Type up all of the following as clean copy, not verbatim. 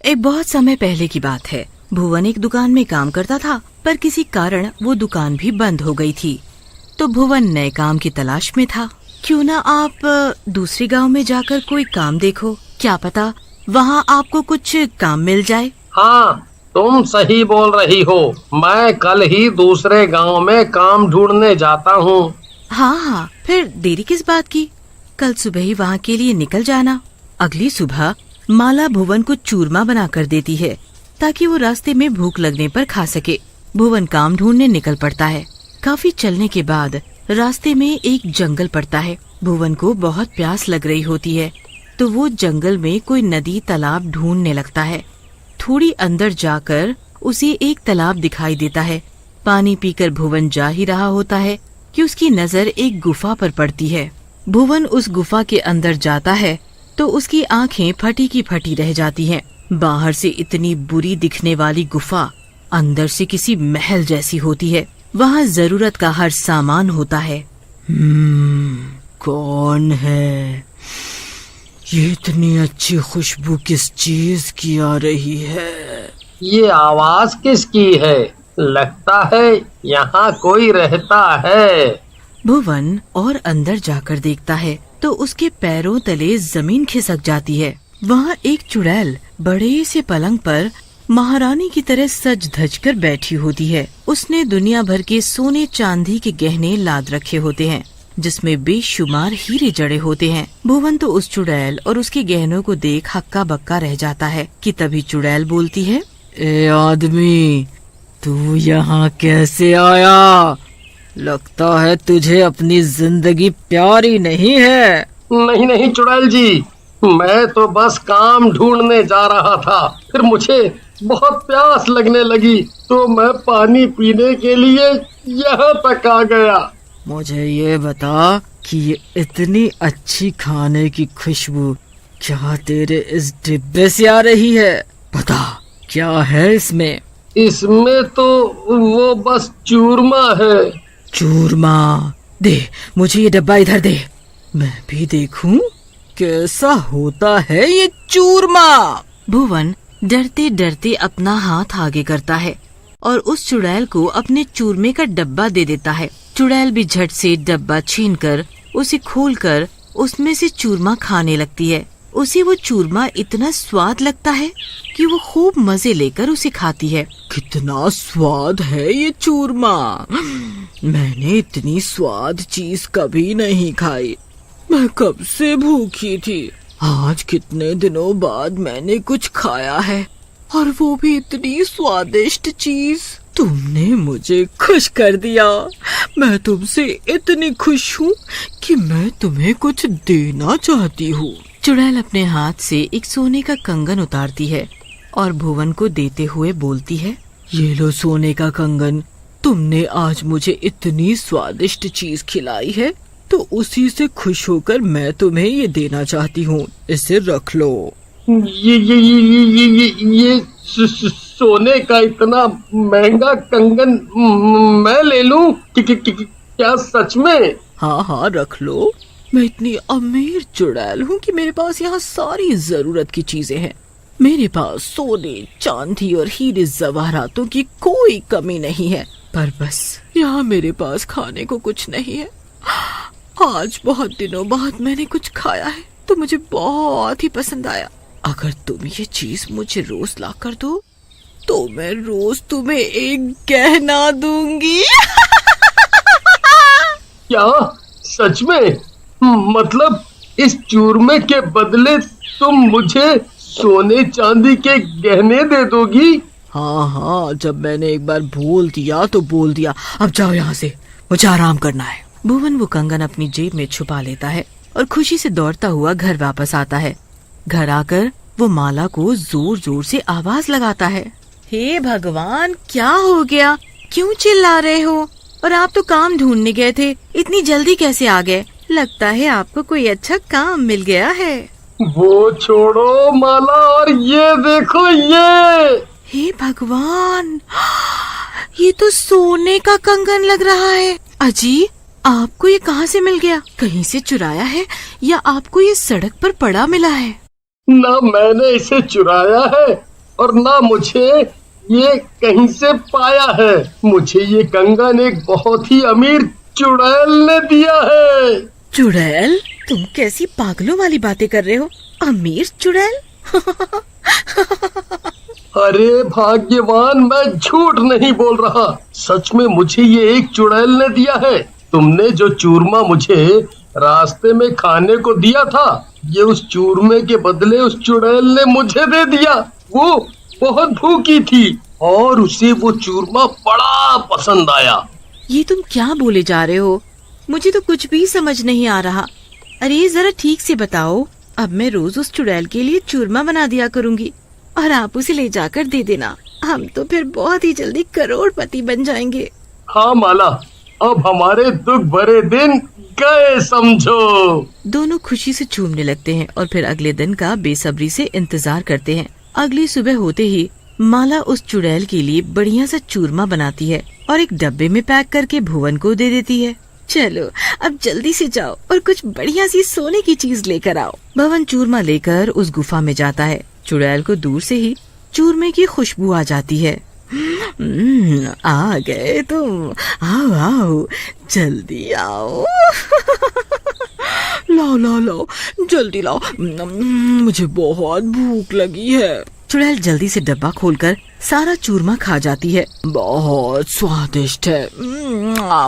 एक बहुत समय पहले की बात है। भुवन एक दुकान में काम करता था, पर किसी कारण वो दुकान भी बंद हो गई थी। तो भुवन नए काम की तलाश में था। क्यों ना आप दूसरे गांव में जाकर कोई काम देखो, क्या पता वहाँ आपको कुछ काम मिल जाए। हाँ, तुम सही बोल रही हो। मैं कल ही दूसरे गांव में काम ढूंढने जाता हूँ। हाँ, फिर देरी किस बात की, कल सुबह ही वहाँ के लिए निकल जाना। अगली सुबह माला भुवन को चूरमा बना कर देती है ताकि वो रास्ते में भूख लगने पर खा सके। भुवन काम ढूंढने निकल पड़ता है। काफी चलने के बाद रास्ते में एक जंगल पड़ता है। भुवन को बहुत प्यास लग रही होती है, तो वो जंगल में कोई नदी तालाब ढूंढने लगता है। थोड़ी अंदर जाकर उसे एक तालाब दिखाई देता है। पानी पीकर भुवन जा ही रहा होता है कि उसकी नजर एक गुफा पर पड़ती है। भुवन उस गुफा के अंदर जाता है तो उसकी आंखें फटी की फटी रह जाती हैं। बाहर से इतनी बुरी दिखने वाली गुफा अंदर से किसी महल जैसी होती है। वहाँ जरूरत का हर सामान होता है। कौन है? ये इतनी अच्छी खुशबू किस चीज की आ रही है? ये आवाज किसकी है? लगता है यहाँ कोई रहता है। भुवन और अंदर जाकर देखता है तो उसके पैरों तले जमीन खिसक जाती है। वहाँ एक चुड़ैल बड़े से पलंग पर महारानी की तरह सज धज कर बैठी होती है। उसने दुनिया भर के सोने चांदी के गहने लाद रखे होते हैं, जिसमें बेशुमार हीरे जड़े होते हैं। भुवन तो उस चुड़ैल और उसके गहनों को देख हक्का बक्का रह जाता है कि तभी चुड़ैल बोलती है, ए आदमी, तू यहाँ कैसे आया? लगता है तुझे अपनी जिंदगी प्यारी नहीं है। नहीं नहीं चुड़ैल जी, मैं तो बस काम ढूंढने जा रहा था। फिर मुझे बहुत प्यास लगने लगी तो मैं पानी पीने के लिए यहाँ तक आ गया। मुझे ये बता कि ये इतनी अच्छी खाने की खुशबू क्या तेरे इस डिब्बे से आ रही है? बता, क्या है इसमें? इसमें तो वो बस चूरमा है। चूरमा? दे मुझे ये डब्बा, इधर दे, मैं भी देखूं कैसा होता है ये चूरमा। भुवन डरते डरते अपना हाथ आगे करता है और उस चुड़ैल को अपने चूरमे का डब्बा दे देता है। चुड़ैल भी झट से डब्बा छीनकर उसे खोलकर उसमें से चूरमा खाने लगती है। उसे वो चूरमा इतना स्वाद लगता है कि वो खूब मजे लेकर उसे खाती है। कितना स्वाद है ये चूरमा! मैंने इतनी स्वाद चीज कभी नहीं खाई। मैं कब से भूखी थी। आज कितने दिनों बाद मैंने कुछ खाया है, और वो भी इतनी स्वादिष्ट चीज। तुमने मुझे खुश कर दिया। मैं तुमसे इतनी खुश हूँ कि मैं तुम्हें कुछ देना चाहती हूँ। चुड़ैल अपने हाथ से एक सोने का कंगन उतारती है और भुवन को देते हुए बोलती है, ये लो सोने का कंगन। तुमने आज मुझे इतनी स्वादिष्ट चीज खिलाई है, तो उसी से खुश होकर मैं तुम्हें ये देना चाहती हूँ। इसे रख लो। ये सोने का इतना महंगा कंगन मैं ले लूं? क्या सच में? हाँ, रख लो। मैं इतनी अमीर चुड़ैल हूँ कि मेरे पास यहाँ सारी जरूरत की चीजें हैं। मेरे पास सोने, चांदी और हीरे जवाहरातों की कोई कमी नहीं है, पर बस यहाँ मेरे पास खाने को कुछ नहीं है। आज बहुत दिनों बाद मैंने कुछ खाया है तो मुझे बहुत ही पसंद आया। अगर तुम ये चीज मुझे रोज ला कर दो तो मैं रोज तुम्हें एक गहना दूंगी। क्या सच में? मतलब इस चूरमे के बदले तुम मुझे सोने चांदी के गहने दे दोगी? हाँ, जब मैंने एक बार बोल दिया तो बोल दिया। अब जाओ यहाँ से, मुझे आराम करना है। भुवन वो कंगन अपनी जेब में छुपा लेता है और खुशी से दौड़ता हुआ घर वापस आता है। घर आकर वो माला को जोर जोर से आवाज लगाता है, हे भगवान, क्या हो गया? क्यों चिल्ला रहे हो? और आप तो काम ढूंढने गए थे, इतनी जल्दी कैसे आ गए? लगता है आपको कोई अच्छा काम मिल गया है। वो छोड़ो माला, और ये देखो ये। हे भगवान, ये तो सोने का कंगन लग रहा है। अजी, आपको ये कहाँ से मिल गया? कहीं से चुराया है या आपको ये सड़क पर पड़ा मिला है? ना मैंने इसे चुराया है और ना मुझे ये कहीं से पाया है। मुझे ये कंगन एक बहुत ही अमीर चुड़ैल ने दिया है। चुड़ैल? तुम कैसी पागलों वाली बातें कर रहे हो? अमीर चुड़ैल? अरे भाग्यवान, मैं झूठ नहीं बोल रहा। सच में मुझे ये एक चुड़ैल ने दिया है। तुमने जो चूरमा मुझे रास्ते में खाने को दिया था, ये उस चूरमे के बदले उस चुड़ैल ने मुझे दे दिया। वो बहुत भूखी थी और उसे वो चूरमा बड़ा पसंद आया। ये तुम क्या बोले जा रहे हो? मुझे तो कुछ भी समझ नहीं आ रहा। अरे जरा ठीक से बताओ। अब मैं रोज उस चुड़ैल के लिए चूरमा बना दिया करूंगी और आप उसे ले जाकर दे देना। हम तो फिर बहुत ही जल्दी करोड़पति बन जाएंगे। हाँ माला, अब हमारे दुख भरे दिन गए समझो। दोनों खुशी से झूमने लगते हैं और फिर अगले दिन का बेसब्री से इंतजार करते हैं। अगली सुबह होते ही माला उस चुड़ैल के लिए बढ़िया सा चूरमा बनाती है और एक डब्बे में पैक करके भुवन को दे देती है। चलो अब जल्दी से जाओ और कुछ बढ़िया सी सोने की चीज लेकर आओ। भुवन चूरमा लेकर उस गुफा में जाता है। चुड़ैल को दूर से ही चूरमे की खुशबू आ जाती है। आ गए तुम, आओ आओ, जल्दी आओ। लाओ लाओ लाओ, जल्दी लाओ, मुझे बहुत भूख लगी है। चुड़ैल जल्दी से डब्बा खोलकर सारा चूरमा खा जाती है। बहुत स्वादिष्ट है,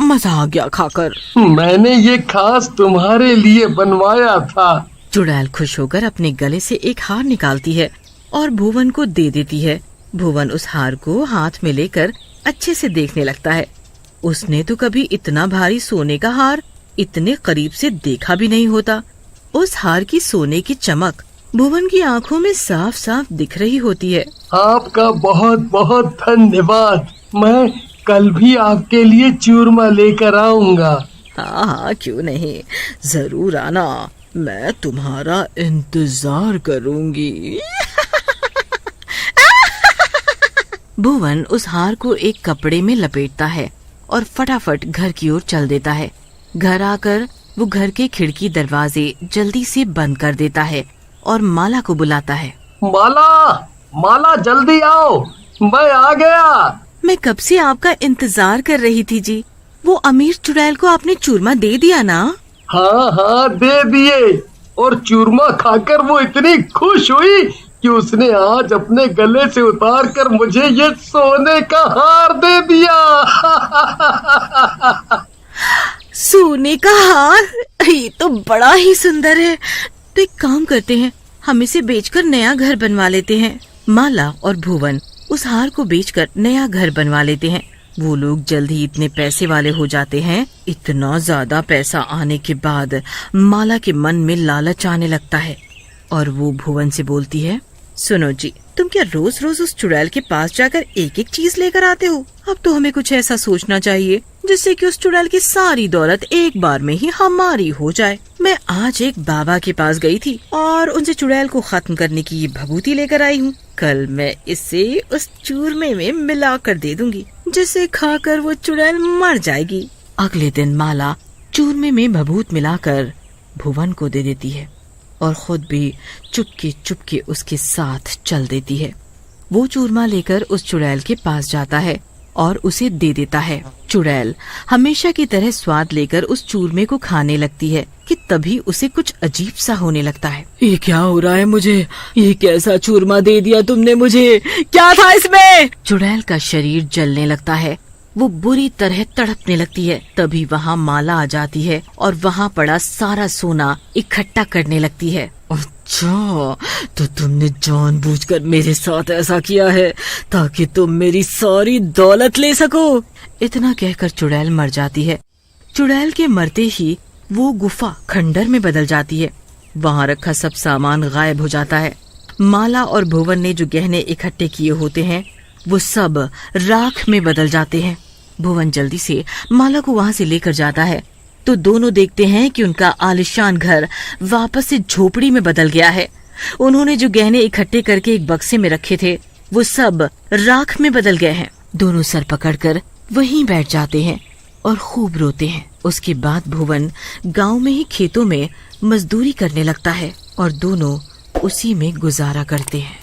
मजा आ गया खाकर। मैंने ये खास तुम्हारे लिए बनवाया था। चुड़ैल खुश होकर अपने गले से एक हार निकालती है और भुवन को दे देती है। भुवन उस हार को हाथ में लेकर अच्छे से देखने लगता है। उसने तो कभी इतना भारी सोने का हार इतने करीब से देखा भी नहीं होता। उस हार की सोने की चमक भुवन की आंखों में साफ साफ दिख रही होती है। आपका बहुत बहुत धन्यवाद। मैं कल भी आपके लिए चूरमा लेकर आऊंगा। हाँ, क्यों नहीं, जरूर आना, मैं तुम्हारा इंतजार करूंगी। भुवन उस हार को एक कपड़े में लपेटता है और फटाफट घर की ओर चल देता है। घर आकर वो घर के खिड़की दरवाजे जल्दी से बंद कर देता है और माला को बुलाता है। माला, माला जल्दी आओ, मैं आ गया। मैं कब से आपका इंतजार कर रही थी जी। वो अमीर चुड़ैल को आपने चूरमा दे दिया ना? हाँ हाँ, दे दिए। और चूरमा खाकर वो इतनी खुश हुई कि उसने आज अपने गले से उतार कर मुझे ये सोने का हार दे दिया। सोने का हार? ये तो बड़ा ही सुंदर है। तो एक काम करते हैं, हम इसे बेचकर नया घर बनवा लेते हैं। माला और भुवन उस हार को बेचकर नया घर बनवा लेते हैं। वो लोग जल्द ही इतने पैसे वाले हो जाते हैं। इतना ज्यादा पैसा आने के बाद माला के मन में लालच आने लगता है और वो भुवन से बोलती है, सुनो जी, तुम क्या रोज रोज उस चुड़ैल के पास जाकर एक एक चीज लेकर आते हो? अब तो हमें कुछ ऐसा सोचना चाहिए जिससे कि उस चुड़ैल की सारी दौलत एक बार में ही हमारी हो जाए। मैं आज एक बाबा के पास गई थी और उनसे चुड़ैल को खत्म करने की ये भभूति लेकर आई हूँ। कल मैं इसे उस चूरमे में मिला कर दे दूंगी, जिसे खाकर वो चुड़ैल मर जाएगी। अगले दिन माला चूरमे में भभूत मिलाकर भुवन को दे देती है और खुद भी चुपके चुपके उसके साथ चल देती है। वो चूरमा लेकर उस चुड़ैल के पास जाता है और उसे दे देता है। चुड़ैल हमेशा की तरह स्वाद लेकर उस चूरमे को खाने लगती है कि तभी उसे कुछ अजीब सा होने लगता है। ये क्या हो रहा है मुझे? ये कैसा चूरमा दे दिया तुमने मुझे? क्या था इसमें? चुड़ैल का शरीर जलने लगता है। वो बुरी तरह तड़पने लगती है। तभी वहाँ माला आ जाती है और वहाँ पड़ा सारा सोना इकट्ठा करने लगती है। अच्छा, तो तुमने जानबूझकर मेरे साथ ऐसा किया है ताकि तुम मेरी सारी दौलत ले सको। इतना कहकर चुड़ैल मर जाती है। चुड़ैल के मरते ही वो गुफा खंडर में बदल जाती है। वहाँ रखा सब सामान गायब हो जाता है। माला और भुवन ने जो गहने इकट्ठे किए होते हैं वो सब राख में बदल जाते हैं। भुवन जल्दी से माला को वहाँ से लेकर जाता है तो दोनों देखते हैं कि उनका आलिशान घर वापस से झोपड़ी में बदल गया है। उन्होंने जो गहने इकट्ठे करके एक बक्से में रखे थे वो सब राख में बदल गए हैं। दोनों सर पकड़कर वहीं बैठ जाते हैं और खूब रोते हैं। उसके बाद भुवन गांव में ही खेतों में मजदूरी करने लगता है और दोनों उसी में गुजारा करते हैं।